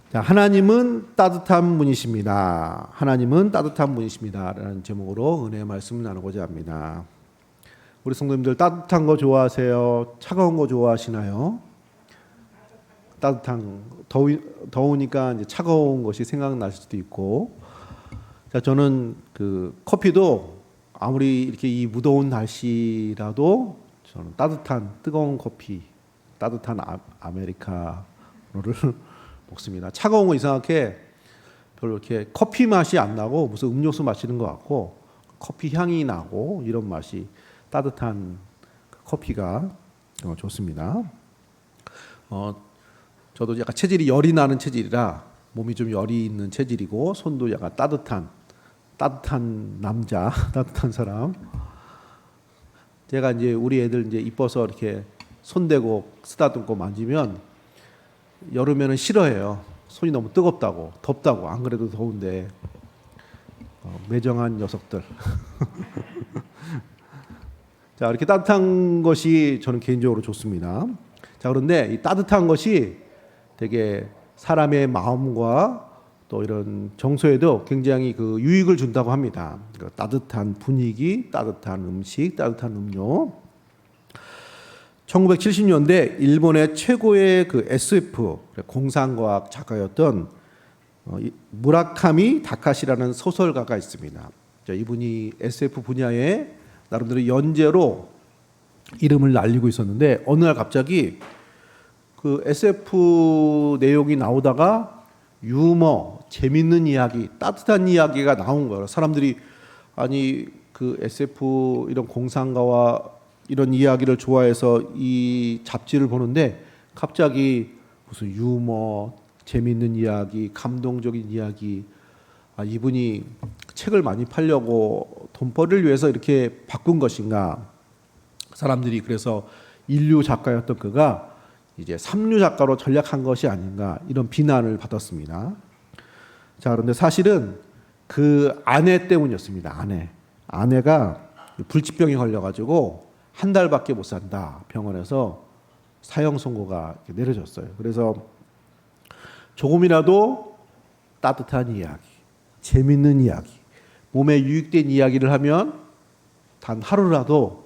자, 하나님은 따뜻한 분이십니다. 하나님은 따뜻한 분이십니다. 라는 제목으로 은혜의 말씀을 나누고자 합니다. 우리 성도님들 따뜻한 거 좋아하세요? 차가운 거 좋아하시나요? 더우니까 이제 차가운 것이 생각나실 수도 있고. 자, 저는 커피도 아무리 이렇게 이 무더운 날씨라도 저는 따뜻한 뜨거운 커피, 따뜻한 아메리카노를 먹습니다. 차가운 거 이상하게 별로 이렇게 커피 맛이 안 나고 무슨 음료수 마시는 것 같고 커피 향이 나고 이런 맛이 따뜻한 커피가 좋습니다. 저도 약간 체질이 열이 나는 체질이라 몸이 좀 열이 있는 체질이고 손도 약간 따뜻한 남자, 따뜻한 사람. 제가 이제 우리 애들 이제 이뻐서 이렇게 손대고 쓰다듬고 만지면 여름에는 싫어해요. 손이 너무 뜨겁다고, 덥다고. 안 그래도 더운데 매정한 녀석들. 자, 이렇게 따뜻한 것이 저는 개인적으로 좋습니다. 자, 그런데 이 따뜻한 것이 되게 사람의 마음과 또 이런 정서에도 굉장히 유익을 준다고 합니다. 따뜻한 분위기, 따뜻한 음식, 따뜻한 음료. 1970년대 일본의 최고의 SF 공상과학 작가였던 무라카미 다카시라는 소설가가 있습니다. 이분이 SF 분야에 나름대로 연재로 이름을 날리고 있었는데 어느 날 갑자기 SF 내용이 나오다가 유머, 재밌는 이야기, 따뜻한 이야기가 나온 거예요. 사람들이 아니 SF 이런 공상가와 이런 이야기를 좋아해서 이 잡지를 보는데 갑자기 무슨 유머, 재미있는 이야기, 감동적인 이야기, 이분이 책을 많이 팔려고 돈벌이를 위해서 이렇게 바꾼 것인가? 사람들이 그래서 인류 작가였던 그가 이제 삼류 작가로 전락한 것이 아닌가 이런 비난을 받았습니다. 자, 그런데 사실은 그 아내 때문이었습니다. 아내가 불치병에 걸려가지고 한 달밖에 못 산다. 병원에서 사형 선고가 내려졌어요. 그래서 조금이라도 따뜻한 이야기, 재밌는 이야기, 몸에 유익된 이야기를 하면 단 하루라도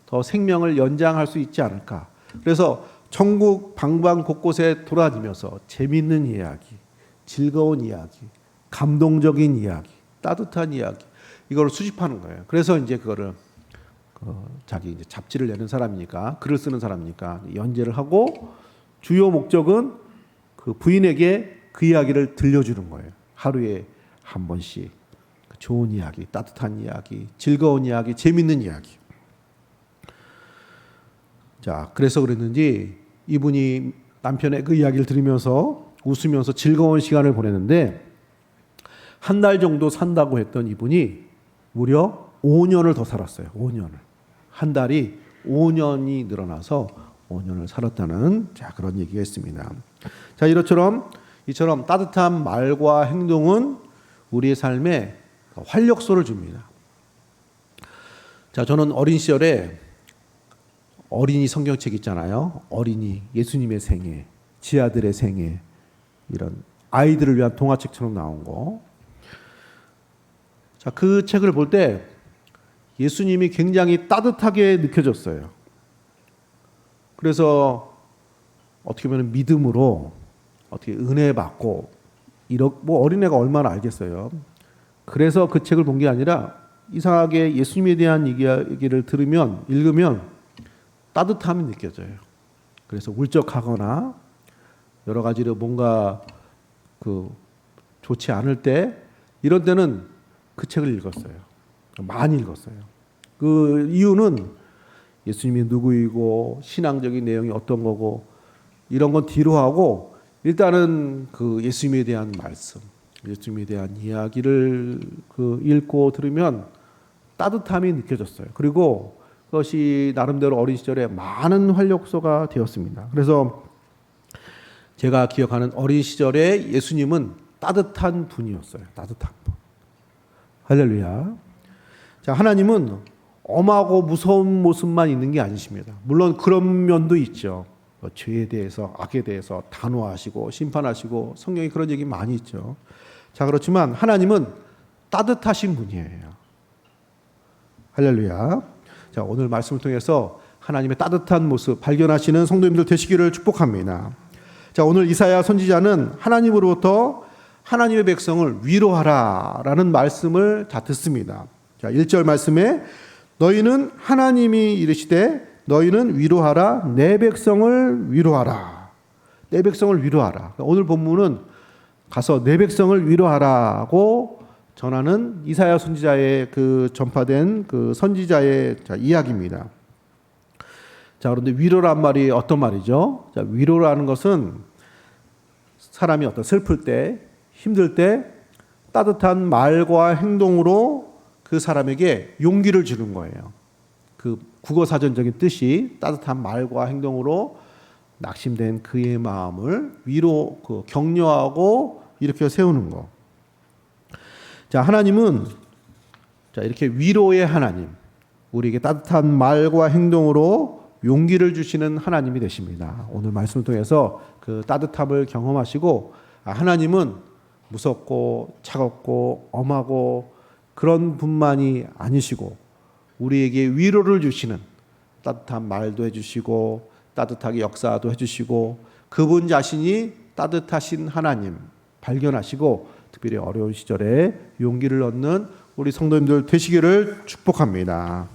더 생명을 연장할 수 있지 않을까. 그래서 전국 방방 곳곳에 돌아다니면서 재밌는 이야기, 즐거운 이야기, 감동적인 이야기, 따뜻한 이야기 이걸 수집하는 거예요. 그래서 이제 그거를 자기 이제 잡지를 내는 사람이니까 글을 쓰는 사람이니까 연재를 하고 주요 목적은 그 부인에게 그 이야기를 들려주는 거예요. 하루에 한 번씩 좋은 이야기, 따뜻한 이야기, 즐거운 이야기, 재밌는 이야기. 자, 그래서 그랬는지 이분이 남편의 그 이야기를 들으면서 웃으면서 즐거운 시간을 보냈는데 한 달 정도 산다고 했던 이분이 무려 5년을 더 살았어요. 5년을. 한 달이 5년이 늘어나서 5년을 살았다는 그런 얘기가 있습니다. 자, 이처럼 따뜻한 말과 행동은 우리의 삶에 활력소를 줍니다. 자, 저는 어린 시절에 어린이 성경책 있잖아요. 어린이, 예수님의 생애, 지아들의 생애 이런 아이들을 위한 동화책처럼 나온 거. 자, 그 책을 볼 때 예수님이 굉장히 따뜻하게 느껴졌어요. 그래서 어떻게 보면 믿음으로 어떻게 은혜 받고 어린애가 얼마나 알겠어요. 그래서 그 책을 본 게 아니라 이상하게 예수님에 대한 얘기를 읽으면 따뜻함이 느껴져요. 그래서 울적하거나 여러 가지로 뭔가 좋지 않을 때 이런 때는 그 책을 읽었어요. 많이 읽었어요. 그 이유는 예수님이 누구이고 신앙적인 내용이 어떤 거고 이런 건 뒤로 하고 일단은 예수님에 대한 말씀, 예수님에 대한 이야기를 읽고 들으면 따뜻함이 느껴졌어요. 그리고 그것이 나름대로 어린 시절에 많은 활력소가 되었습니다. 그래서 제가 기억하는 어린 시절에 예수님은 따뜻한 분이었어요. 따뜻한 분. 할렐루야. 자, 하나님은 엄하고 무서운 모습만 있는 게 아니십니다. 물론 그런 면도 있죠. 죄에 대해서, 악에 대해서 단호하시고 심판하시고 성경에 그런 얘기 많이 있죠. 자, 그렇지만 하나님은 따뜻하신 분이에요. 할렐루야. 자, 오늘 말씀을 통해서 하나님의 따뜻한 모습 발견하시는 성도님들 되시기를 축복합니다. 자, 오늘 이사야 선지자는 하나님으로부터 하나님의 백성을 위로하라라는 말씀을 다 듣습니다. 자, 1절 말씀에 너희는 하나님이 이르시되 너희는 위로하라, 내 백성을 위로하라. 내 백성을 위로하라. 오늘 본문은 가서 내 백성을 위로하라고 전하는 이사야 선지자의 그 전파된 그 선지자의 이야기입니다. 자, 그런데 위로란 말이 어떤 말이죠? 자, 위로라는 것은 사람이 어떤 슬플 때, 힘들 때 따뜻한 말과 행동으로 그 사람에게 용기를 주는 거예요. 그 국어 사전적인 뜻이 따뜻한 말과 행동으로 낙심된 그의 마음을 위로, 격려하고 이렇게 세우는 거. 자, 하나님은 이렇게 위로의 하나님, 우리에게 따뜻한 말과 행동으로 용기를 주시는 하나님이 되십니다. 오늘 말씀을 통해서 그 따뜻함을 경험하시고 하나님은 무섭고 차갑고 엄하고 그런 분만이 아니시고 우리에게 위로를 주시는 따뜻한 말도 해주시고 따뜻하게 역사도 해주시고 그분 자신이 따뜻하신 하나님 발견하시고 특별히 어려운 시절에 용기를 얻는 우리 성도님들 되시기를 축복합니다.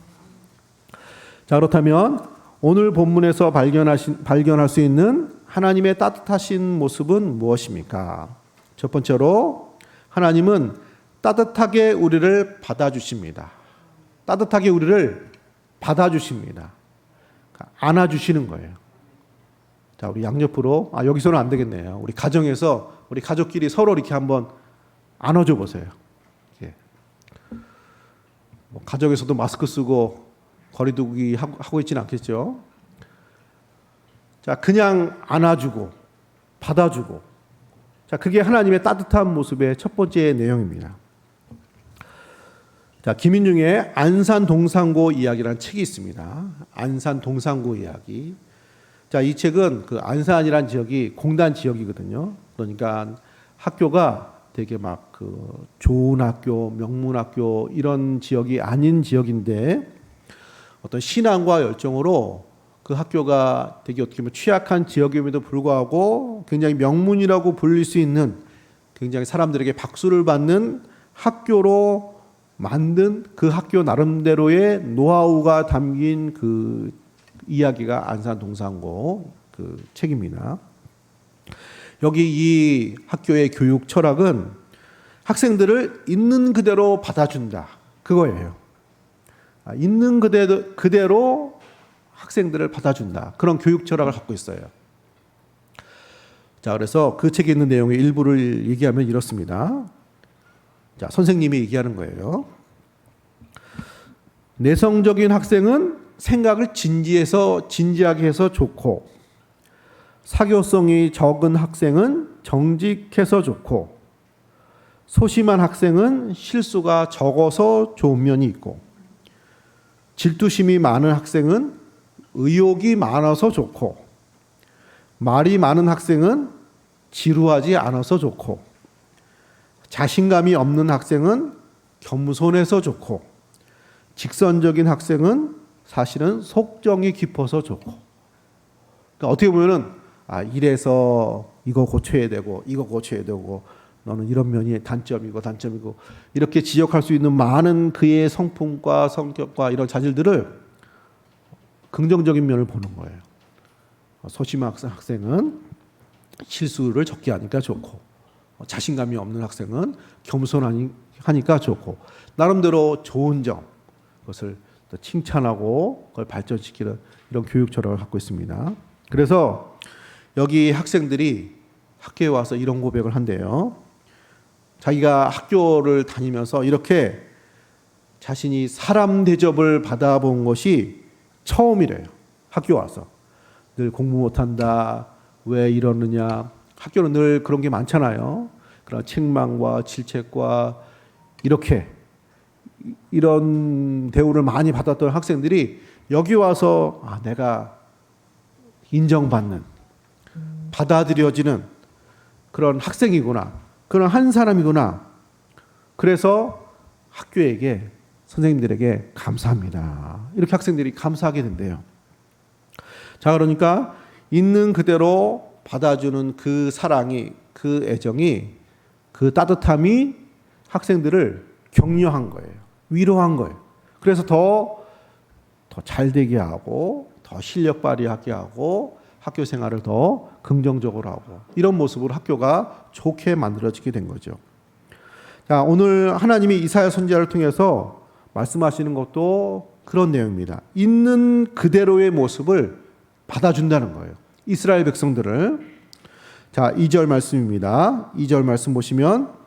자, 그렇다면 오늘 본문에서 발견할 수 있는 하나님의 따뜻하신 모습은 무엇입니까? 첫 번째로 하나님은 따뜻하게 우리를 받아주십니다. 따뜻하게 우리를 받아주십니다. 안아주시는 거예요. 자, 우리 양옆으로, 여기서는 안 되겠네요. 우리 가정에서 우리 가족끼리 서로 이렇게 한번 안아줘 보세요. 예. 뭐 가정에서도 마스크 쓰고 거리두기 하고 있지는 않겠죠. 자, 그냥 안아주고 받아주고, 자, 그게 하나님의 따뜻한 모습의 첫 번째 내용입니다. 자, 김인중의 안산동산고 이야기라는 책이 있습니다. 안산동산고 이야기. 자, 이 책은 그 안산이라는 지역이 공단 지역이거든요. 그러니까 학교가 되게 막 그 좋은 학교, 명문학교 이런 지역이 아닌 지역인데 어떤 신앙과 열정으로 그 학교가 되게 어떻게 보면 취약한 지역임에도 불구하고 굉장히 명문이라고 불릴 수 있는 굉장히 사람들에게 박수를 받는 학교로 만든 그 학교 나름대로의 노하우가 담긴 그 이야기가 안산동산고 그 책입니다. 여기 이 학교의 교육 철학은 학생들을 있는 그대로 받아준다. 그거예요. 있는 그대로 학생들을 받아준다. 그런 교육 철학을 갖고 있어요. 자, 그래서 그 책에 있는 내용의 일부를 얘기하면 이렇습니다. 자, 선생님이 얘기하는 거예요. 내성적인 학생은 생각을 진지하게 해서 좋고, 사교성이 적은 학생은 정직해서 좋고, 소심한 학생은 실수가 적어서 좋은 면이 있고, 질투심이 많은 학생은 의욕이 많아서 좋고, 말이 많은 학생은 지루하지 않아서 좋고, 자신감이 없는 학생은 겸손해서 좋고, 직선적인 학생은 사실은 속정이 깊어서 좋고. 그러니까 어떻게 보면은 이래서 이거 고쳐야 되고 이거 고쳐야 되고 너는 이런 면이 단점이고 이렇게 지적할 수 있는 많은 그의 성품과 성격과 이런 자질들을 긍정적인 면을 보는 거예요. 소심한 학생은 실수를 적게 하니까 좋고, 자신감이 없는 학생은 겸손하니까 좋고, 나름대로 좋은 점, 그것을 칭찬하고 그걸 발전시키는 이런 교육 철학을 갖고 있습니다. 그래서 여기 학생들이 학교에 와서 이런 고백을 한대요. 자기가 학교를 다니면서 이렇게 자신이 사람 대접을 받아본 것이 처음이래요. 학교 와서. 늘 공부 못한다. 왜 이러느냐. 학교는 늘 그런 게 많잖아요. 그런 책망과 질책과 이런 대우를 많이 받았던 학생들이 여기 와서 내가 인정받는, 받아들여지는 그런 학생이구나, 그런 한 사람이구나. 그래서 학교에게, 선생님들에게 감사합니다. 이렇게 학생들이 감사하게 된대요. 자, 그러니까 있는 그대로 받아주는 그 사랑이, 그 애정이, 그 따뜻함이 학생들을 격려한 거예요. 위로한 거예요. 그래서 더 잘 되게 하고, 더 실력 발휘하게 하고, 학교 생활을 더 긍정적으로 하고, 이런 모습으로 학교가 좋게 만들어지게 된 거죠. 자, 오늘 하나님이 이사야 선지자를 통해서 말씀하시는 것도 그런 내용입니다. 있는 그대로의 모습을 받아준다는 거예요. 이스라엘 백성들을. 자, 2절 말씀입니다. 2절 말씀 보시면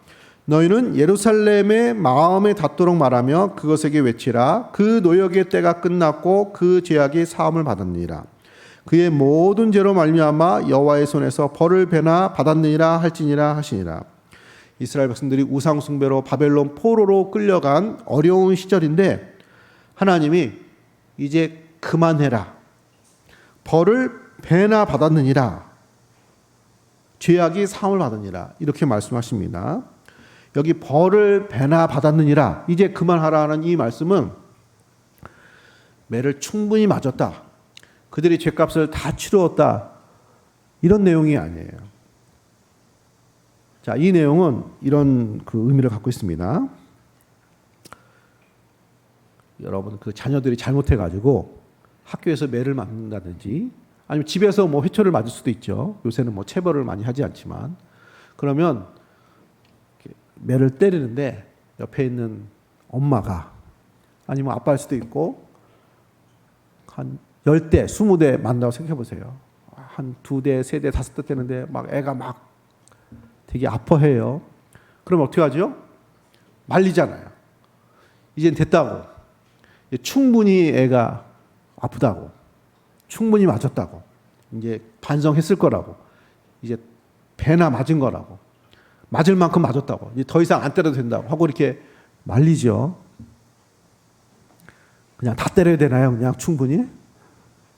너희는 예루살렘의 마음에 닿도록 말하며 그것에게 외치라. 그 노역의 때가 끝났고 그 죄악이 사함을 받았느니라. 그의 모든 죄로 말미암아 여호와의 손에서 벌을 배나 받았느니라 할지니라 하시니라. 이스라엘 백성들이 우상 숭배로 바벨론 포로로 끌려간 어려운 시절인데 하나님이 이제 그만해라. 벌을 배나 받았느니라. 죄악이 사함을 받았느니라. 이렇게 말씀하십니다. 여기 벌을 배나 받았느니라. 이제 그만하라는 이 말씀은 매를 충분히 맞았다. 그들이 죄값을 다 치루었다. 이런 내용이 아니에요. 자, 이 내용은 이런 그 의미를 갖고 있습니다. 여러분, 그 자녀들이 잘못해가지고 학교에서 매를 맞는다든지 아니면 집에서 뭐 회초를 맞을 수도 있죠. 요새는 뭐 체벌을 많이 하지 않지만. 그러면 매를 때리는데 옆에 있는 엄마가 아니면 아빠일 수도 있고 한 10대, 20대 만나고 생각해 보세요. 한 2대, 3대, 5대 때는데 막 애가 막 되게 아파해요. 그럼 어떻게 하죠? 말리잖아요. 이젠 됐다고. 충분히 애가 아프다고. 충분히 맞았다고. 이제 반성했을 거라고. 이제 배나 맞은 거라고. 맞을 만큼 맞았다고. 이제 더 이상 안 때려도 된다고 하고 이렇게 말리죠. 그냥 다 때려야 되나요? 그냥 충분히?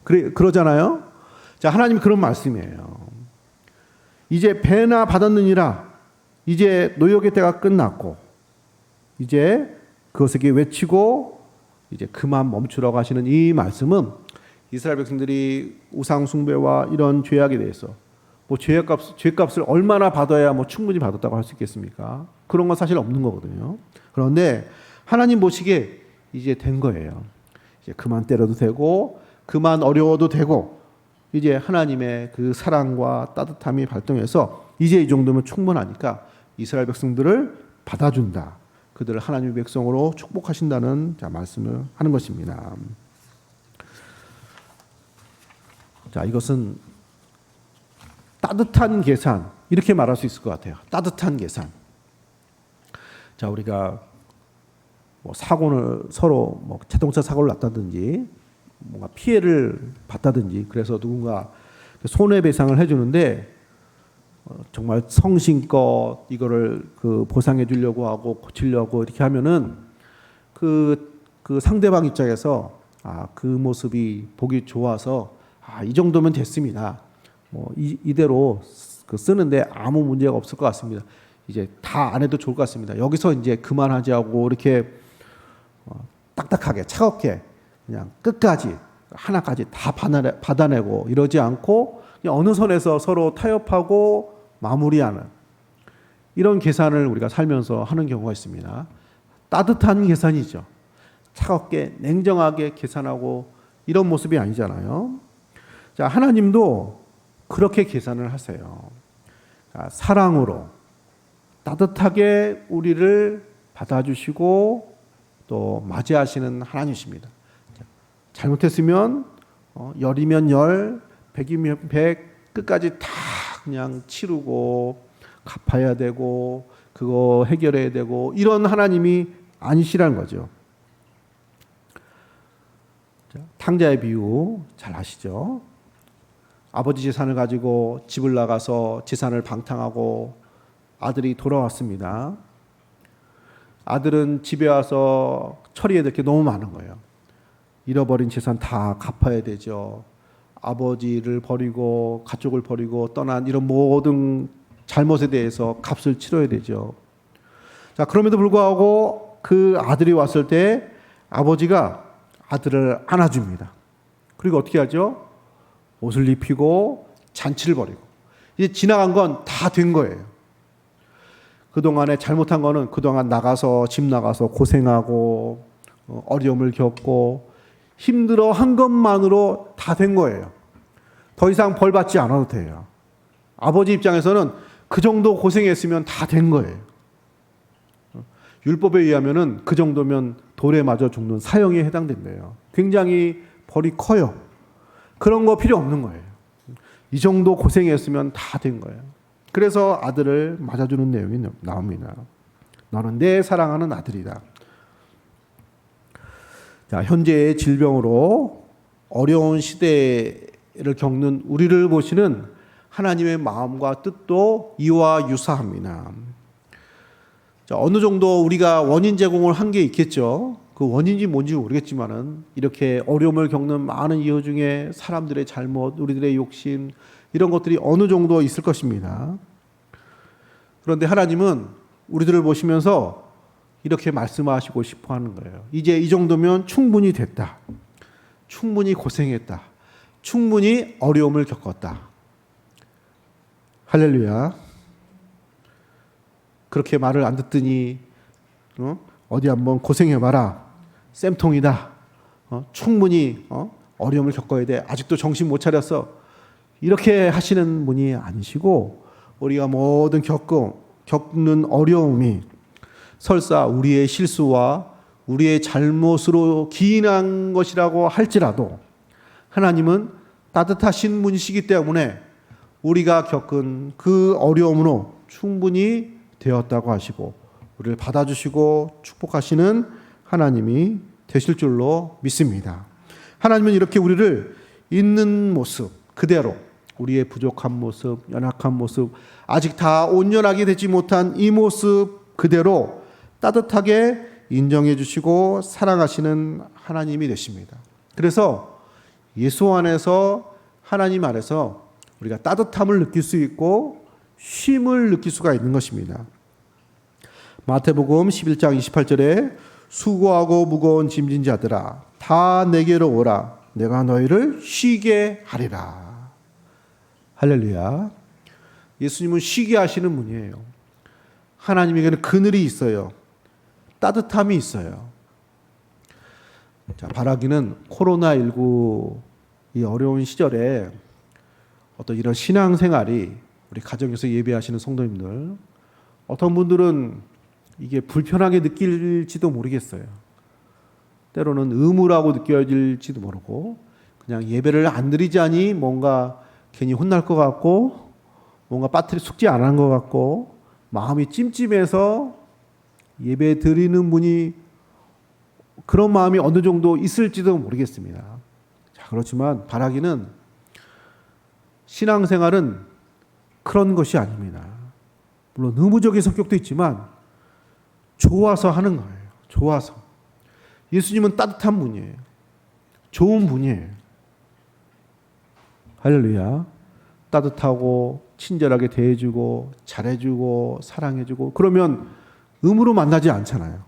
그러잖아요. 자, 하나님이 그런 말씀이에요. 이제 배나 받았느니라. 이제 노역의 때가 끝났고 이제 그것에게 외치고 이제 그만 멈추라고 하시는 이 말씀은 이스라엘 백성들이 우상 숭배와 이런 죄악에 대해서 뭐 죄값을 얼마나 받아야 뭐 충분히 받았다고 할 수 있겠습니까? 그런 건 사실 없는 거거든요. 그런데 하나님 보시기에 이제 된 거예요. 이제 그만 때려도 되고 그만 어려워도 되고 이제 하나님의 그 사랑과 따뜻함이 발동해서 이제 이 정도면 충분하니까 이스라엘 백성들을 받아준다. 그들을 하나님의 백성으로 축복하신다는 말씀을 하는 것입니다. 자, 이것은 따뜻한 계산 이렇게 말할 수 있을 것 같아요. 따뜻한 계산. 자, 우리가 뭐 사고를 서로 뭐 자동차 사고를 났다든지 뭔가 피해를 봤다든지 그래서 누군가 손해배상을 해주는데 정말 성심껏 이거를 그 보상해 주려고 하고 고치려고 이렇게 하면은 그 상대방 입장에서 그 모습이 보기 좋아서 이 정도면 됐습니다. 뭐 이대로 쓰는데 아무 문제가 없을 것 같습니다. 이제 다 안 해도 좋을 것 같습니다. 여기서 이제 그만하지 하고 이렇게 딱딱하게 차갑게 그냥 끝까지 하나까지 다 받아내고 이러지 않고 그냥 어느 선에서 서로 타협하고 마무리하는 이런 계산을 우리가 살면서 하는 경우가 있습니다. 따뜻한 계산이죠. 차갑게 냉정하게 계산하고 이런 모습이 아니잖아요. 자, 하나님도 그렇게 계산을 하세요. 사랑으로 따뜻하게 우리를 받아주시고 또 맞이하시는 하나님이십니다. 잘못했으면 열이면 열, 백이면 백 끝까지 다 그냥 치르고 갚아야 되고 그거 해결해야 되고 이런 하나님이 아니시라는 거죠. 탕자의 비유 잘 아시죠? 아버지 재산을 가지고 집을 나가서 재산을 방탕하고 아들이 돌아왔습니다. 아들은 집에 와서 처리해야 될 게 너무 많은 거예요. 잃어버린 재산 다 갚아야 되죠. 아버지를 버리고 가족을 버리고 떠난 이런 모든 잘못에 대해서 값을 치러야 되죠. 자, 그럼에도 불구하고 그 아들이 왔을 때 아버지가 아들을 안아줍니다. 그리고 어떻게 하죠? 옷을 입히고 잔치를 벌이고. 이제 지나간 건 다 된 거예요. 그동안에 잘못한 거는 그동안 나가서 집 나가서 고생하고 어려움을 겪고 힘들어 한 것만으로 다 된 거예요. 더 이상 벌 받지 않아도 돼요. 아버지 입장에서는 그 정도 고생했으면 다 된 거예요. 율법에 의하면은 그 정도면 돌에 맞아 죽는 사형에 해당된대요. 굉장히 벌이 커요. 그런 거 필요 없는 거예요. 이 정도 고생했으면 다 된 거예요. 그래서 아들을 맞아주는 내용이 나옵니다. 너는 내 사랑하는 아들이다. 자, 현재의 질병으로 어려운 시대를 겪는 우리를 보시는 하나님의 마음과 뜻도 이와 유사합니다. 자, 어느 정도 우리가 원인 제공을 한 게 있겠죠. 그 원인이 뭔지 모르겠지만은 이렇게 어려움을 겪는 많은 이유 중에 사람들의 잘못, 우리들의 욕심 이런 것들이 어느 정도 있을 것입니다. 그런데 하나님은 우리들을 보시면서 이렇게 말씀하시고 싶어 하는 거예요. 이제 이 정도면 충분히 됐다. 충분히 고생했다. 충분히 어려움을 겪었다. 할렐루야. 그렇게 말을 안 듣더니 어디 한번 고생해봐라. 쌤통이다. 충분히 어려움을 겪어야 돼. 아직도 정신 못 차렸어. 이렇게 하시는 분이 아니시고 우리가 모든 겪는 어려움이 설사 우리의 실수와 우리의 잘못으로 기인한 것이라고 할지라도 하나님은 따뜻하신 분이시기 때문에 우리가 겪은 그 어려움으로 충분히 되었다고 하시고 우리를 받아주시고 축복하시는 하나님이 되실 줄로 믿습니다. 하나님은 이렇게 우리를 있는 모습 그대로 우리의 부족한 모습, 연약한 모습, 아직 다 온전하게 되지 못한 이 모습 그대로 따뜻하게 인정해 주시고 사랑하시는 하나님이 되십니다. 그래서 예수 안에서 하나님 안에서 우리가 따뜻함을 느낄 수 있고 쉼을 느낄 수가 있는 것입니다. 마태복음 11장 28절에 수고하고 무거운 짐진 자들아 다 내게로 오라 내가 너희를 쉬게 하리라. 할렐루야. 예수님은 쉬게 하시는 분이에요. 하나님에게는 그늘이 있어요. 따뜻함이 있어요. 자, 바라기는 코로나19 이 어려운 시절에 어떤 이런 신앙생활이 우리 가정에서 예배하시는 성도님들 어떤 분들은 이게 불편하게 느낄지도 모르겠어요. 때로는 의무라고 느껴질지도 모르고 그냥 예배를 안 드리자니 뭔가 괜히 혼날 것 같고 뭔가 빠트리 숙지 안 한 것 같고 마음이 찜찜해서 예배 드리는 분이 그런 마음이 어느 정도 있을지도 모르겠습니다. 자, 그렇지만 바라기는 신앙생활은 그런 것이 아닙니다. 물론 의무적인 성격도 있지만 좋아서 하는 거예요. 좋아서. 예수님은 따뜻한 분이에요. 좋은 분이에요. 할렐루야. 따뜻하고 친절하게 대해주고 잘해주고 사랑해주고 그러면 의무로 만나지 않잖아요.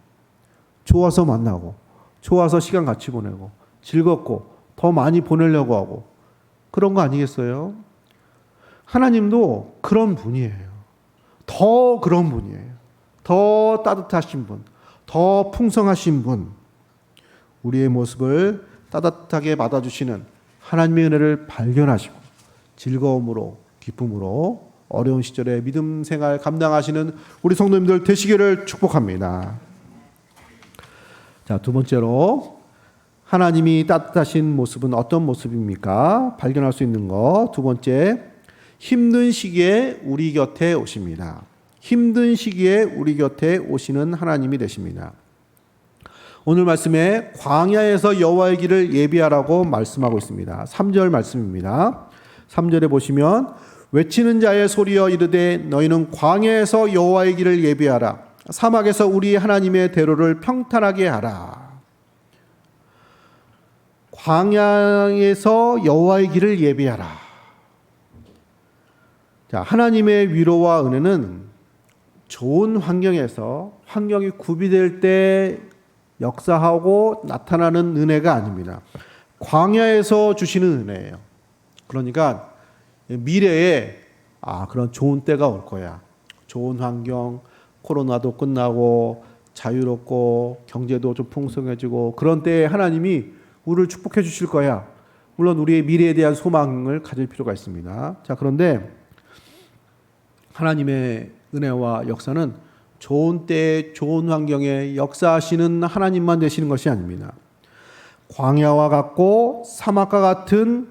좋아서 만나고 좋아서 시간 같이 보내고 즐겁고 더 많이 보내려고 하고 그런 거 아니겠어요? 하나님도 그런 분이에요. 더 그런 분이에요. 더 따뜻하신 분, 더 풍성하신 분, 우리의 모습을 따뜻하게 받아주시는 하나님의 은혜를 발견하시고 즐거움으로 기쁨으로 어려운 시절에 믿음 생활 감당하시는 우리 성도님들 되시기를 축복합니다. 자, 두 번째로 하나님이 따뜻하신 모습은 어떤 모습입니까? 발견할 수 있는 것. 두 번째, 힘든 시기에 우리 곁에 오십니다. 힘든 시기에 우리 곁에 오시는 하나님이 되십니다. 오늘 말씀에 광야에서 여호와의 길을 예비하라고 말씀하고 있습니다. 3절 말씀입니다. 3절에 보시면 외치는 자의 소리여 이르되 너희는 광야에서 여호와의 길을 예비하라. 사막에서 우리 하나님의 대로를 평탄하게 하라. 광야에서 여호와의 길을 예비하라. 자, 하나님의 위로와 은혜는 좋은 환경에서 환경이 구비될 때 역사하고 나타나는 은혜가 아닙니다. 광야에서 주시는 은혜예요. 그러니까 미래에 그런 좋은 때가 올 거야. 좋은 환경, 코로나도 끝나고 자유롭고 경제도 좀 풍성해지고 그런 때에 하나님이 우리를 축복해 주실 거야. 물론 우리의 미래에 대한 소망을 가질 필요가 있습니다. 자, 그런데 하나님의 은혜와 역사는 좋은 때에 좋은 환경에 역사하시는 하나님만 되시는 것이 아닙니다. 광야와 같고 사막과 같은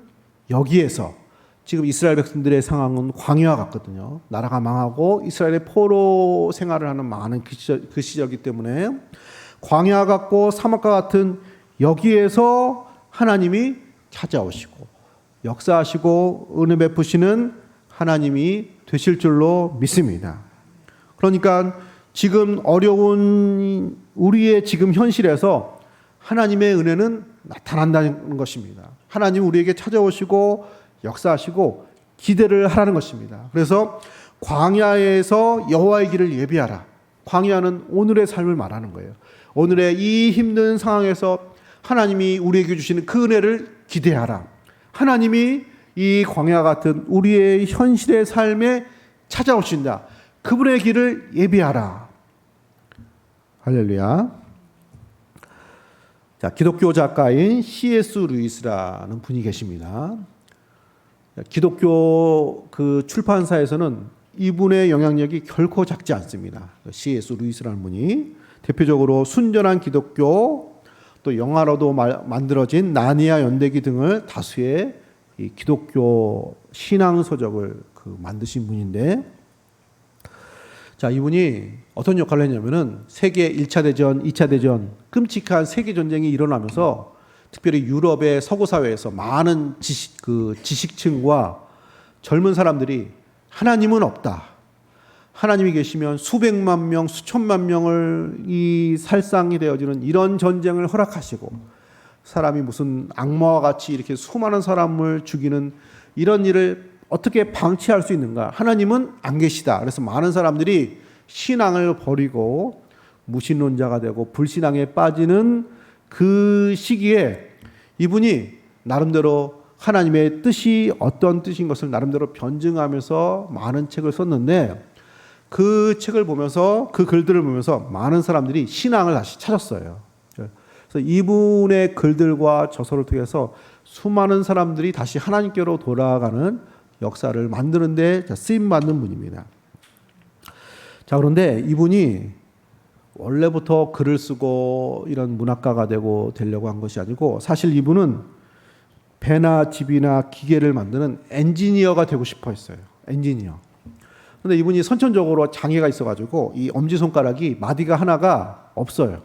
여기에서 지금 이스라엘 백성들의 상황은 광야와 같거든요. 나라가 망하고 이스라엘의 포로 생활을 하는 많은 그 시절이기 때문에 광야와 같고 사막과 같은 여기에서 하나님이 찾아오시고 역사하시고 은혜 베푸시는 하나님이 되실 줄로 믿습니다. 그러니까 지금 어려운 우리의 지금 현실에서 하나님의 은혜는 나타난다는 것입니다. 하나님 우리에게 찾아오시고 역사하시고 기대를 하라는 것입니다. 그래서 광야에서 여호와의 길을 예비하라. 광야는 오늘의 삶을 말하는 거예요. 오늘의 이 힘든 상황에서 하나님이 우리에게 주시는 그 은혜를 기대하라. 하나님이 이 광야 같은 우리의 현실의 삶에 찾아오신다. 그분의 길을 예비하라. 할렐루야. 자, 기독교 작가인 C.S. 루이스라는 분이 계십니다. 기독교 그 출판사에서는 이분의 영향력이 결코 작지 않습니다. C.S. 루이스라는 분이 대표적으로 순전한 기독교, 또 영화로도 만들어진 나니아 연대기 등을 다수의 이 기독교 신앙 서적을 만드신 분인데, 자, 이분이 어떤 역할을 했냐면은 세계 1차 대전, 2차 대전, 끔찍한 세계 전쟁이 일어나면서 특별히 유럽의 서구 사회에서 많은 지식층과 젊은 사람들이 하나님은 없다. 하나님이 계시면 수백만 명, 수천만 명을 이 살상이 되어지는 이런 전쟁을 허락하시고 사람이 무슨 악마와 같이 이렇게 수많은 사람을 죽이는 이런 일을 어떻게 방치할 수 있는가? 하나님은 안 계시다. 그래서 많은 사람들이 신앙을 버리고 무신론자가 되고 불신앙에 빠지는 그 시기에 이분이 나름대로 하나님의 뜻이 어떤 뜻인 것을 나름대로 변증하면서 많은 책을 썼는데, 그 책을 보면서 그 글들을 보면서 많은 사람들이 신앙을 다시 찾았어요. 그래서 이분의 글들과 저서를 통해서 수많은 사람들이 다시 하나님께로 돌아가는 역사를 만드는데 쓰임받는 분입니다. 자, 그런데 이분이 원래부터 글을 쓰고 이런 문학가가 되려고 한 것이 아니고, 사실 이분은 배나 집이나 기계를 만드는 엔지니어가 되고 싶어 했어요. 엔지니어. 그런데 이분이 선천적으로 장애가 있어가지고 이 엄지손가락이 마디가 하나가 없어요.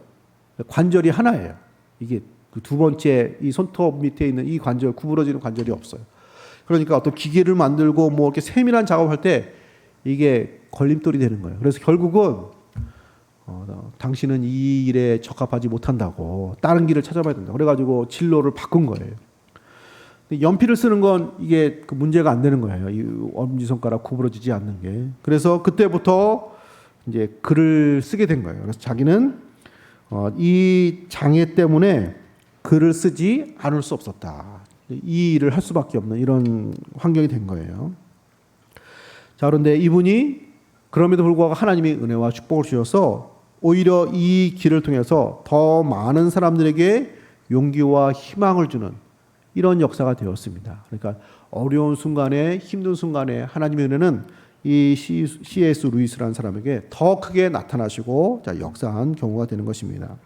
관절이 하나예요. 이게 그 두 번째 이 손톱 밑에 있는 이 관절, 구부러지는 관절이 없어요. 그러니까 어떤 기계를 만들고 뭐 이렇게 세밀한 작업할 때 이게 걸림돌이 되는 거예요. 그래서 결국은 당신은 이 일에 적합하지 못한다고 다른 길을 찾아봐야 된다. 그래가지고 진로를 바꾼 거예요. 연필을 쓰는 건 이게 그 문제가 안 되는 거예요. 이 엄지손가락 구부러지지 않는 게. 그래서 그때부터 이제 글을 쓰게 된 거예요. 그래서 자기는 이 장애 때문에 글을 쓰지 않을 수 없었다. 이 일을 할 수밖에 없는 이런 환경이 된 거예요. 자, 그런데 이분이 그럼에도 불구하고 하나님의 은혜와 축복을 주셔서 오히려 이 길을 통해서 더 많은 사람들에게 용기와 희망을 주는 이런 역사가 되었습니다. 그러니까 어려운 순간에, 힘든 순간에 하나님의 은혜는 이 C.S. 루이스라는 사람에게 더 크게 나타나시고 역사한 경우가 되는 것입니다.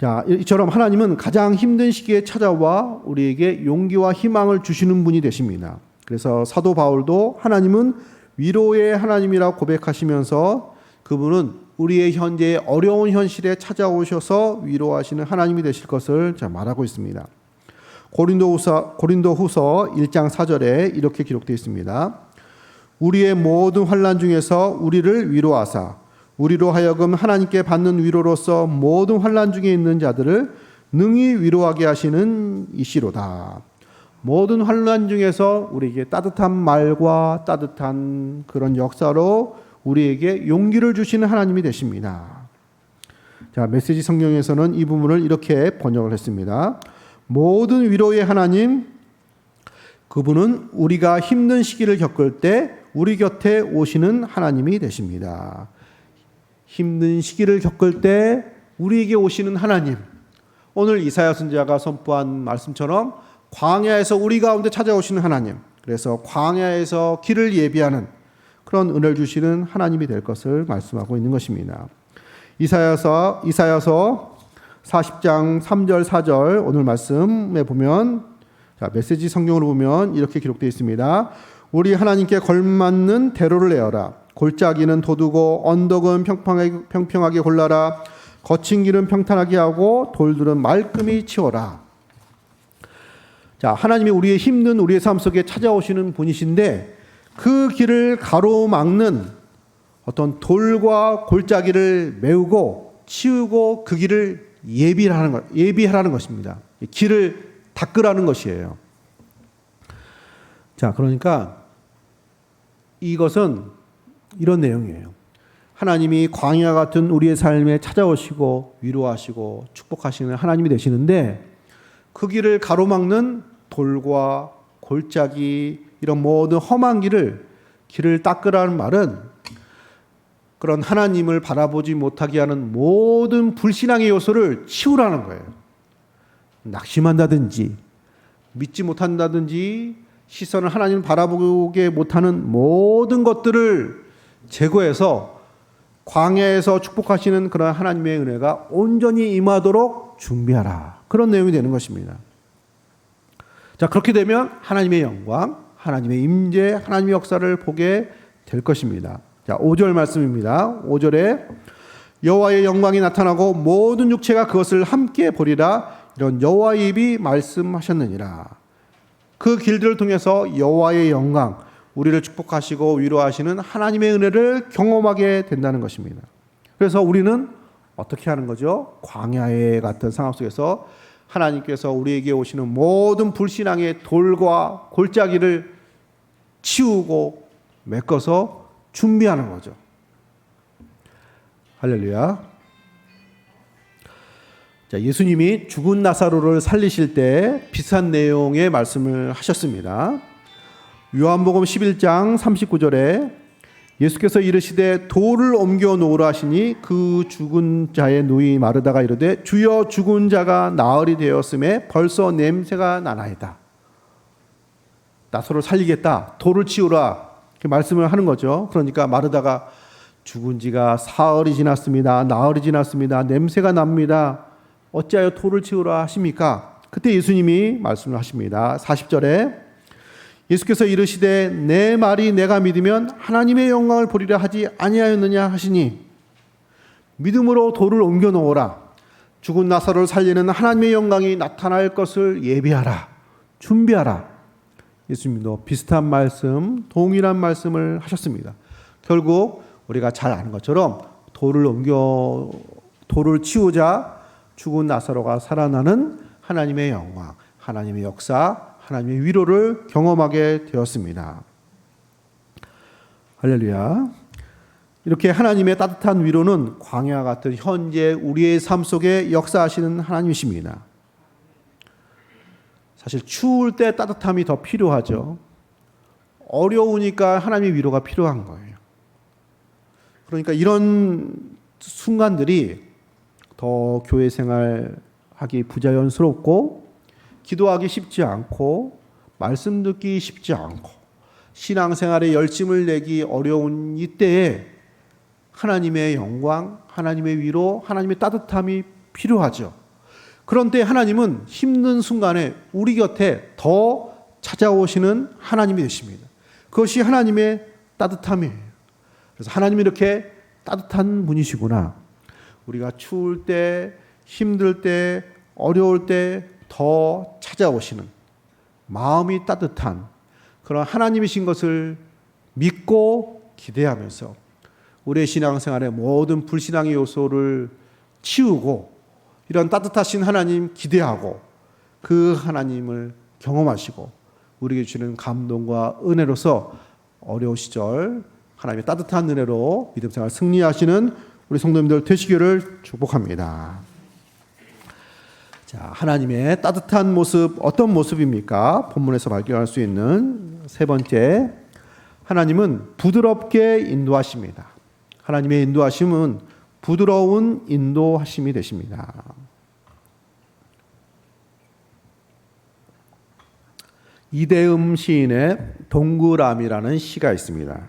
자, 이처럼 하나님은 가장 힘든 시기에 찾아와 우리에게 용기와 희망을 주시는 분이 되십니다. 그래서 사도 바울도 하나님은 위로의 하나님이라고 고백하시면서 그분은 우리의 현재의 어려운 현실에 찾아오셔서 위로하시는 하나님이 되실 것을 말하고 있습니다. 고린도후서 1장 4절에 이렇게 기록되어 있습니다. 우리의 모든 환난 중에서 우리를 위로하사 우리로 하여금 하나님께 받는 위로로서 모든 환난 중에 있는 자들을 능히 위로하게 하시는 이시로다. 모든 환난 중에서 우리에게 따뜻한 말과 따뜻한 그런 역사로 우리에게 용기를 주시는 하나님이 되십니다. 자, 메시지 성경에서는 이 부분을 이렇게 번역을 했습니다. 모든 위로의 하나님, 그분은 우리가 힘든 시기를 겪을 때 우리 곁에 오시는 하나님이 되십니다. 힘든 시기를 겪을 때 우리에게 오시는 하나님. 오늘 이사야 선지자가 선포한 말씀처럼 광야에서 우리 가운데 찾아오시는 하나님. 그래서 광야에서 길을 예비하는 그런 은혜를 주시는 하나님이 될 것을 말씀하고 있는 것입니다. 이사야서 40장 3절 4절 오늘 말씀에 보면, 자, 메시지 성경으로 보면 이렇게 기록되어 있습니다. 우리 하나님께 걸맞는 대로를 내어라. 골짜기는 돋우고 언덕은 평평하게 골라라. 거친 길은 평탄하게 하고 돌들은 말끔히 치워라. 자, 하나님이 우리의 힘든 우리의 삶 속에 찾아오시는 분이신데 그 길을 가로막는 어떤 돌과 골짜기를 메우고 치우고 그 길을 예비하라는 것입니다. 길을 닦으라는 것이에요. 자, 그러니까 이것은 이런 내용이에요. 하나님이 광야 같은 우리의 삶에 찾아오시고 위로하시고 축복하시는 하나님이 되시는데 그 길을 가로막는 돌과 골짜기 이런 모든 험한 길을 닦으라는 말은 그런 하나님을 바라보지 못하게 하는 모든 불신앙의 요소를 치우라는 거예요. 낙심한다든지 믿지 못한다든지 시선을 하나님을 바라보게 못하는 모든 것들을 제거해서 광야에서 축복하시는 그런 하나님의 은혜가 온전히 임하도록 준비하라. 그런 내용이 되는 것입니다. 자, 그렇게 되면 하나님의 영광, 하나님의 임재, 하나님의 역사를 보게 될 것입니다. 자, 5절 말씀입니다. 5절에 여호와의 영광이 나타나고 모든 육체가 그것을 함께 보리라. 이런 여호와의 입이 말씀하셨느니라. 그 길들을 통해서 여호와의 영광, 우리를 축복하시고 위로하시는 하나님의 은혜를 경험하게 된다는 것입니다. 그래서 우리는 어떻게 하는 거죠? 광야의 같은 상황 속에서 하나님께서 우리에게 오시는 모든 불신앙의 돌과 골짜기를 치우고 메꿔서 준비하는 거죠. 할렐루야. 자, 예수님이 죽은 나사로를 살리실 때 비슷한 내용의 말씀을 하셨습니다. 요한복음 11장 39절에 예수께서 이르시되 돌을 옮겨 놓으라 하시니 그 죽은 자의 누이 마르다가 이르되 주여 죽은 자가 나흘이 되었음에 벌써 냄새가 나나이다. 나사로를 살리겠다. 돌을 치우라. 이렇게 말씀을 하는 거죠. 그러니까 마르다가 죽은 지가 사흘이 지났습니다. 나흘이 지났습니다. 냄새가 납니다. 어찌하여 돌을 치우라 하십니까? 그때 예수님이 말씀을 하십니다. 40절에 예수께서 이르시되 내 말이 내가 믿으면 하나님의 영광을 보리라 하지 아니하였느냐 하시니 믿음으로 돌을 옮겨 놓으라. 죽은 나사로를 살리는 하나님의 영광이 나타날 것을 예비하라. 준비하라. 예수님도 비슷한 말씀, 동일한 말씀을 하셨습니다. 결국 우리가 잘 아는 것처럼 돌을 치우자 죽은 나사로가 살아나는 하나님의 영광, 하나님의 역사, 하나님의 위로를 경험하게 되었습니다. 할렐루야. 이렇게 하나님의 따뜻한 위로는 광야 같은 현재 우리의 삶 속에 역사하시는 하나님이십니다. 사실 추울 때 따뜻함이 더 필요하죠. 어려우니까 하나님의 위로가 필요한 거예요. 그러니까 이런 순간들이 더 교회 생활하기 부자연스럽고 기도하기 쉽지 않고 말씀 듣기 쉽지 않고 신앙생활에 열심을 내기 어려운 이때에 하나님의 영광, 하나님의 위로, 하나님의 따뜻함이 필요하죠. 그런 때 하나님은 힘든 순간에 우리 곁에 더 찾아오시는 하나님이 되십니다. 그것이 하나님의 따뜻함이에요. 그래서 하나님이 이렇게 따뜻한 분이시구나. 우리가 추울 때, 힘들 때, 어려울 때 더 찾아오시는 마음이 따뜻한 그런 하나님이신 것을 믿고 기대하면서 우리의 신앙생활의 모든 불신앙의 요소를 치우고 이런 따뜻하신 하나님 기대하고 그 하나님을 경험하시고 우리에게 주는 감동과 은혜로서 어려운 시절 하나님의 따뜻한 은혜로 믿음 생활 승리하시는 우리 성도님들 되시기를 축복합니다. 자, 하나님의 따뜻한 모습 어떤 모습입니까? 본문에서 발견할 수 있는 세 번째, 하나님은 부드럽게 인도하십니다. 하나님의 인도하심은 부드러운 인도하심이 되십니다. 이대음 시인의 동그라미라는 시가 있습니다.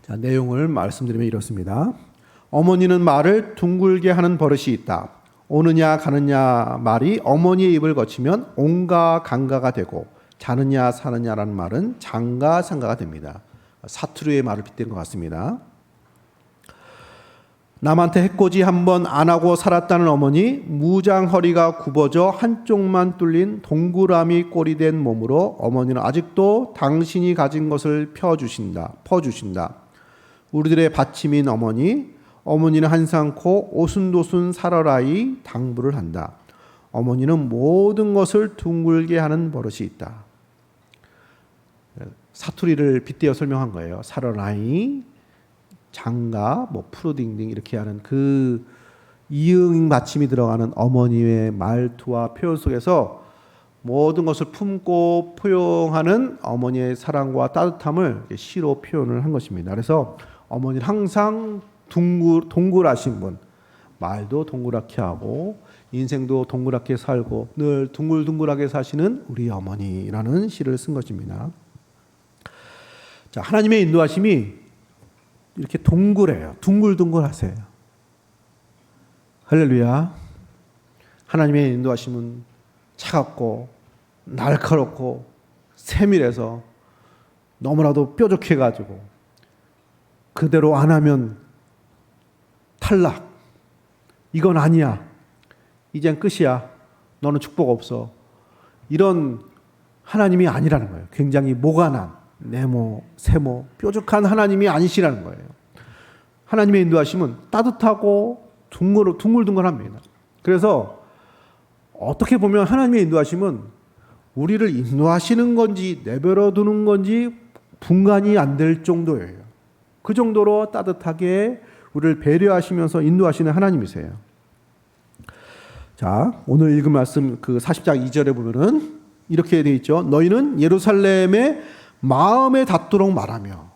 자, 내용을 말씀드리면 이렇습니다. 어머니는 말을 둥글게 하는 버릇이 있다. 오느냐 가느냐 말이 어머니의 입을 거치면 온가 간가가 되고 자느냐 사느냐라는 말은 장가 상가가 됩니다. 사투리의 말을 빗댄 것 같습니다. 남한테 해코지 한번 안 하고 살았다는 어머니, 무장 허리가 굽어져 한쪽만 뚫린 동그라미 꼴이 된 몸으로 어머니는 아직도 당신이 가진 것을 퍼주신다. 우리들의 받침인 어머니는 한상코 오순도순 살아라이 당부를 한다. 어머니는 모든 것을 둥글게 하는 버릇이 있다. 사투리를 빗대어 설명한 거예요. 살아라이, 장가, 푸르딩딩 이렇게 하는 그 이응 받침이 들어가는 어머니의 말투와 표현 속에서 모든 것을 품고 포용하는 어머니의 사랑과 따뜻함을 시로 표현을 한 것입니다. 그래서 어머니는 항상 동글하신 분, 말도 동그랗게 하고 인생도 동그랗게 살고 늘 둥글둥글하게 사시는 우리 어머니라는 시를 쓴 것입니다. 자, 하나님의 인도하심이 이렇게 동글해요. 둥글둥글하세요. 할렐루야. 하나님의 인도하심은 차갑고 날카롭고 세밀해서 너무나도 뾰족해가지고 그대로 안 하면 탈락. 이건 아니야. 이젠 끝이야. 너는 축복 없어. 이런 하나님이 아니라는 거예요. 굉장히 모가난, 네모, 세모, 뾰족한 하나님이 아니시라는 거예요. 하나님의 인도하심은 따뜻하고 둥글둥글합니다. 그래서 어떻게 보면 하나님의 인도하심은 우리를 인도하시는 건지 내버려 두는 건지 분간이 안 될 정도예요. 그 정도로 따뜻하게 우리를 배려하시면서 인도하시는 하나님이세요. 자, 오늘 읽은 말씀 그 40장 2절에 보면은 이렇게 되어 있죠. 너희는 예루살렘에 마음에 닿도록 말하며,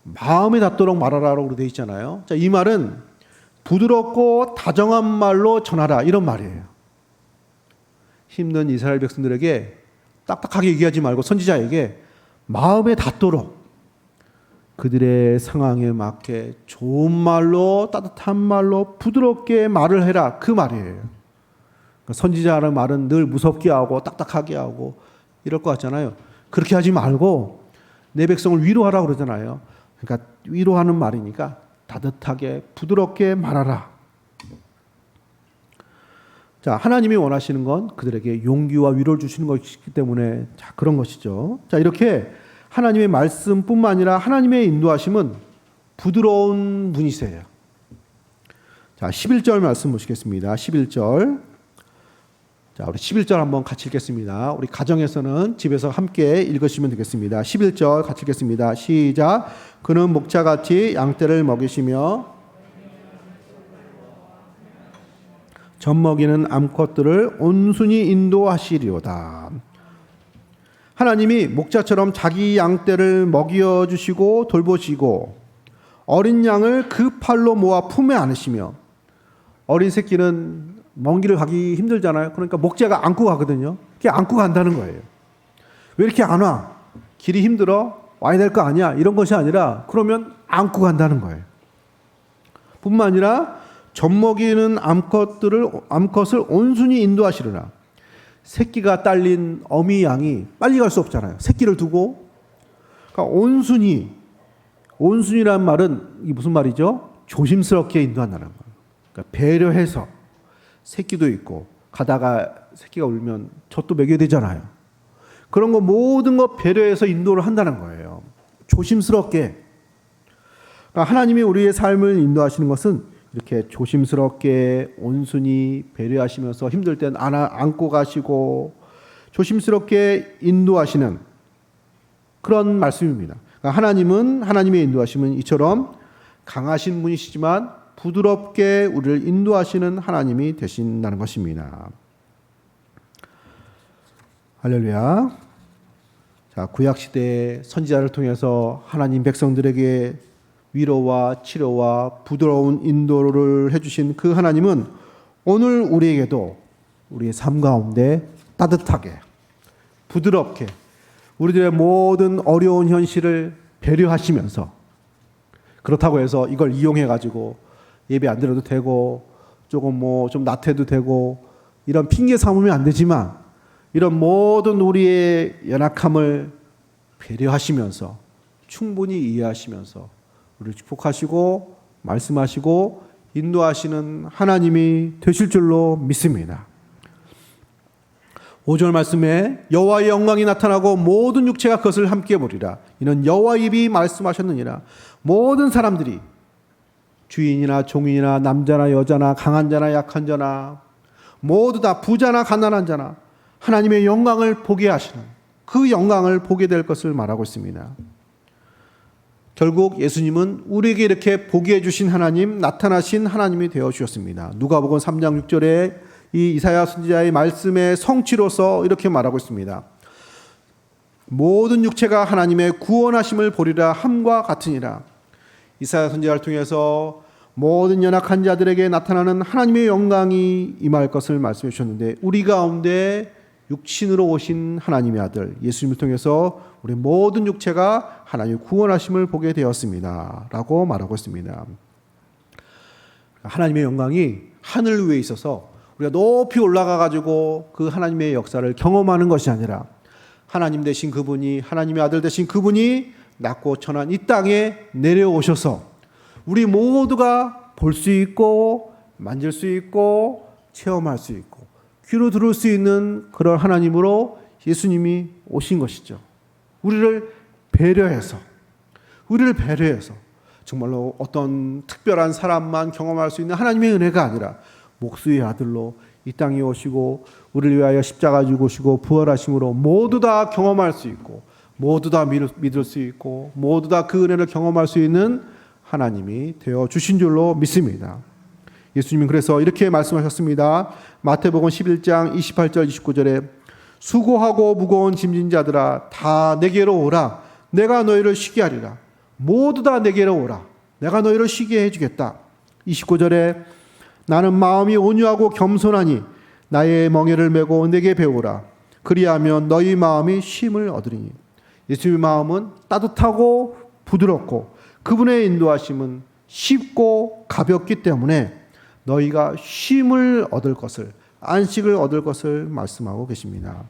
마음에 닿도록 말하라고 되어 있잖아요. 자, 이 말은 부드럽고 다정한 말로 전하라 이런 말이에요. 힘든 이스라엘 백성들에게 딱딱하게 얘기하지 말고 선지자에게 마음에 닿도록 그들의 상황에 맞게 좋은 말로 따뜻한 말로 부드럽게 말을 해라 그 말이에요. 선지자라는 말은 늘 무섭게 하고 딱딱하게 하고 이럴 것 같잖아요. 그렇게 하지 말고 내 백성을 위로하라고 그러잖아요. 그러니까 위로하는 말이니까 따뜻하게 부드럽게 말하라. 자, 하나님이 원하시는 건 그들에게 용기와 위로를 주시는 것이기 때문에 자, 그런 것이죠. 자, 이렇게 하나님의 말씀뿐만 아니라 하나님의 인도하심은 부드러운 분이세요. 자, 11절 말씀 보시겠습니다. 11절. 자, 우리 11절 한번 같이 읽겠습니다. 우리 가정에서는 집에서 함께 읽으시면 되겠습니다. 11절 같이 읽겠습니다. 시작. 그는 목자같이 양떼를 먹이시며 젖먹이는 암컷들을 온순히 인도하시리로다. 하나님이 목자처럼 자기 양떼를 먹여주시고 돌보시고 어린 양을 그 팔로 모아 품에 안으시며, 어린 새끼는 먼 길을 가기 힘들잖아요. 그러니까 목자가 안고 가거든요. 그게 안고 간다는 거예요. 왜 이렇게 안 와? 길이 힘들어? 와야 될 거 아니야? 이런 것이 아니라 그러면 안고 간다는 거예요. 뿐만 아니라 젖먹이는 암컷을 온순히 인도하시려나. 새끼가 딸린 어미 양이 빨리 갈 수 없잖아요. 새끼를 두고. 그러니까 온순이라는 말은 이게 무슨 말이죠? 조심스럽게 인도한다는 거예요. 그러니까 배려해서 새끼도 있고 가다가 새끼가 울면 젖도 먹여야 되잖아요. 그런 거 모든 거 배려해서 인도를 한다는 거예요. 조심스럽게. 그러니까 하나님이 우리의 삶을 인도하시는 것은 이렇게 조심스럽게 온순히 배려하시면서 힘들 땐 안고 가시고 조심스럽게 인도하시는 그런 말씀입니다. 그러니까 하나님은 하나님의 인도하심은 이처럼 강하신 분이시지만 부드럽게 우리를 인도하시는 하나님이 되신다는 것입니다. 할렐루야. 자, 구약 시대의 선지자를 통해서 하나님 백성들에게 위로와 치료와 부드러운 인도를 해주신 그 하나님은 오늘 우리에게도 우리의 삶 가운데 따뜻하게 부드럽게 우리들의 모든 어려운 현실을 배려하시면서, 그렇다고 해서 이걸 이용해 가지고 예배 안 드려도 되고 조금 좀 나태해도 되고 이런 핑계 삼으면 안 되지만, 이런 모든 우리의 연약함을 배려하시면서 충분히 이해하시면서 우리를 축복하시고 말씀하시고 인도하시는 하나님이 되실 줄로 믿습니다. 5절 말씀에 여호와의 영광이 나타나고 모든 육체가 그것을 함께 보리라. 이는 여호와의 입이 말씀하셨느니라. 모든 사람들이 주인이나 종인이나 남자나 여자나 강한 자나 약한 자나 모두 다 부자나 가난한 자나 하나님의 영광을 보게 하시는 그 영광을 보게 될 것을 말하고 있습니다. 결국 예수님은 우리에게 이렇게 보게 해주신 하나님, 나타나신 하나님이 되어주셨습니다. 누가복음 3장 6절에 이 이사야 선지자의 말씀의 성취로서 이렇게 말하고 있습니다. 모든 육체가 하나님의 구원하심을 보리라 함과 같으니라. 이사야 선지자를 통해서 모든 연약한 자들에게 나타나는 하나님의 영광이 임할 것을 말씀해 주셨는데, 우리 가운데 육신으로 오신 하나님의 아들 예수님을 통해서 우리 모든 육체가 하나님의 구원하심을 보게 되었습니다 라고 말하고 있습니다. 하나님의 영광이 하늘 위에 있어서 우리가 높이 올라가 가지고 그 하나님의 역사를 경험하는 것이 아니라, 하나님 되신 그분이, 하나님의 아들 되신 그분이 낮고 천한 이 땅에 내려오셔서 우리 모두가 볼 수 있고 만질 수 있고 체험할 수 있고 귀로 들을 수 있는 그런 하나님으로 예수님이 오신 것이죠. 우리를 배려해서 정말로 어떤 특별한 사람만 경험할 수 있는 하나님의 은혜가 아니라 목수의 아들로 이 땅에 오시고 우리를 위하여 십자가 죽으시고 부활하심으로 모두 다 경험할 수 있고 모두 다 믿을 수 있고 모두 다 그 은혜를 경험할 수 있는 하나님이 되어 주신 줄로 믿습니다. 예수님은 그래서 이렇게 말씀하셨습니다. 마태복음 11장 28절 29절에 수고하고 무거운 짐진 자들아 다 내게로 오라. 내가 너희를 쉬게 하리라. 모두 다 내게로 오라. 내가 너희를 쉬게 해주겠다. 29절에 나는 마음이 온유하고 겸손하니 나의 멍에를 메고 내게 배우라. 그리하면 너희 마음이 쉼을 얻으리니. 예수님의 마음은 따뜻하고 부드럽고 그분의 인도하심은 쉽고 가볍기 때문에 너희가 쉼을 얻을 것을, 안식을 얻을 것을 말씀하고 계십니다.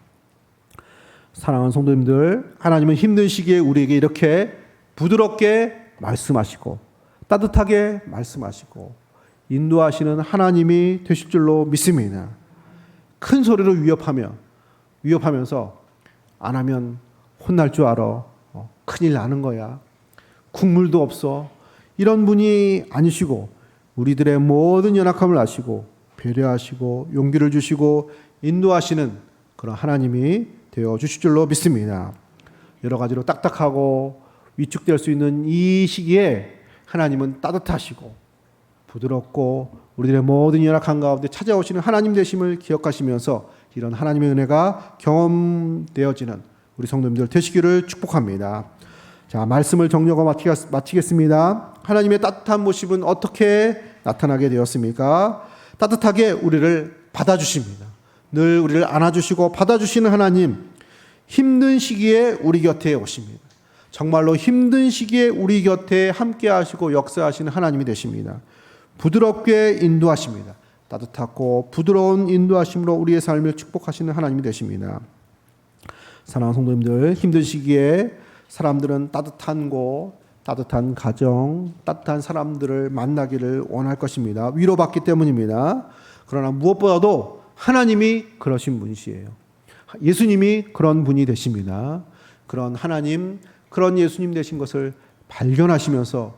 사랑하는 성도님들, 하나님은 힘든 시기에 우리에게 이렇게 부드럽게 말씀하시고 따뜻하게 말씀하시고 인도하시는 하나님이 되실 줄로 믿습니다. 큰 소리로 위협하면서 안 하면 혼날 줄 알아. 큰일 나는 거야. 국물도 없어. 이런 분이 아니시고 우리들의 모든 연약함을 아시고 배려하시고 용기를 주시고 인도하시는 그런 하나님이 되어 주실 줄로 믿습니다. 여러 가지로 딱딱하고 위축될 수 있는 이 시기에 하나님은 따뜻하시고 부드럽고 우리들의 모든 연약함 가운데 찾아오시는 하나님 되심을 기억하시면서 이런 하나님의 은혜가 경험되어지는 우리 성도님들 되시기를 축복합니다. 자, 말씀을 정리하고 마치겠습니다. 하나님의 따뜻한 모습은 어떻게 나타나게 되었습니까? 따뜻하게 우리를 받아주십니다. 늘 우리를 안아주시고 받아주시는 하나님, 힘든 시기에 우리 곁에 오십니다. 정말로 힘든 시기에 우리 곁에 함께 하시고 역사하시는 하나님이 되십니다. 부드럽게 인도하십니다. 따뜻하고 부드러운 인도하심으로 우리의 삶을 축복하시는 하나님이 되십니다. 사랑하는 성도님들, 힘든 시기에 사람들은 따뜻한 곳, 따뜻한 가정, 따뜻한 사람들을 만나기를 원할 것입니다. 위로받기 때문입니다. 그러나 무엇보다도 하나님이 그러신 분이시에요. 예수님이 그런 분이 되십니다. 그런 하나님, 그런 예수님 되신 것을 발견하시면서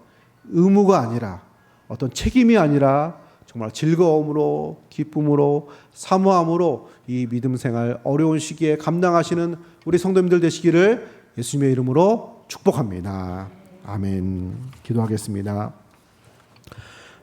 의무가 아니라 어떤 책임이 아니라 정말 즐거움으로, 기쁨으로, 사모함으로 이 믿음 생활 어려운 시기에 감당하시는 우리 성도님들 되시기를 예수님의 이름으로 축복합니다. 아멘. 기도하겠습니다.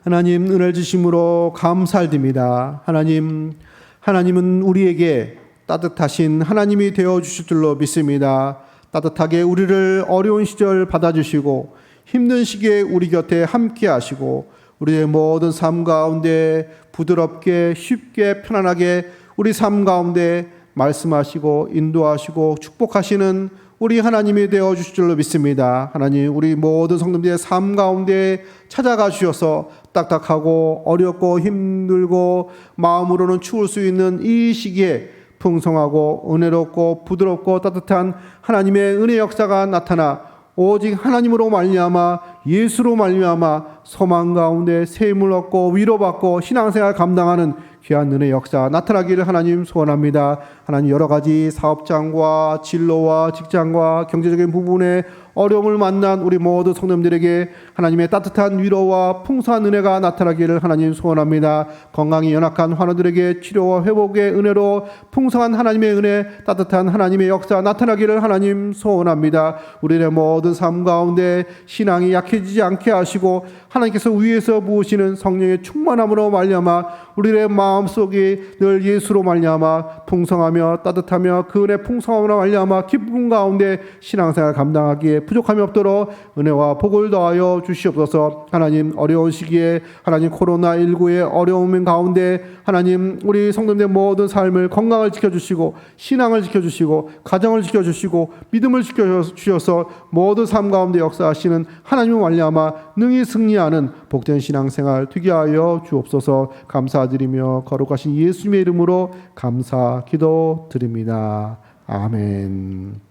하나님, 은혜를 주심으로 감사드립니다. 하나님은 우리에게 따뜻하신 하나님이 되어 주실 줄로 믿습니다. 따뜻하게 우리를 어려운 시절 받아주시고 힘든 시기에 우리 곁에 함께 하시고 우리의 모든 삶 가운데 부드럽게 쉽게 편안하게 우리 삶 가운데 말씀하시고 인도하시고 축복하시는 우리 하나님이 되어 주실 줄로 믿습니다. 하나님, 우리 모든 성도들의 삶 가운데 찾아가 주셔서 딱딱하고 어렵고 힘들고 마음으로는 추울 수 있는 이 시기에 풍성하고 은혜롭고 부드럽고 따뜻한 하나님의 은혜 역사가 나타나 오직 하나님으로 말미암아 예수로 말미암아 소망 가운데 샘을 얻고 위로받고 신앙생활 감당하는 귀한 은혜 역사 나타나기를 하나님 소원합니다. 하나님, 여러 가지 사업장과 진로와 직장과 경제적인 부분에 어려움을 만난 우리 모든 성도님들에게 하나님의 따뜻한 위로와 풍성한 은혜가 나타나기를 하나님 소원합니다. 건강이 연약한 환우들에게 치료와 회복의 은혜로 풍성한 하나님의 은혜, 따뜻한 하나님의 역사 나타나기를 하나님 소원합니다. 우리의 모든 삶 가운데 신앙이 약해지지 않게 하시고 하나님께서 위에서 부으시는 성령의 충만함으로 말미암아 우리의 마음속이 늘 예수로 말미암아 풍성하며 따뜻하며 그 은혜 풍성함으로 말미암아 기쁨 가운데 신앙생활 감당하기에 부족함이 없도록 은혜와 복을 더하여 주시옵소서. 하나님, 어려운 시기에 하나님 코로나19의 어려움 가운데 하나님 우리 성도님의 모든 삶을 건강을 지켜주시고 신앙을 지켜주시고 가정을 지켜주시고 믿음을 지켜주셔서 모든 삶 가운데 역사하시는 하나님을 말미암아 능히 승리하는 복된 신앙생활 되게 하여 주옵소서. 감사드리며 거룩하신 예수님의 이름으로 감사 기도드립니다. 아멘.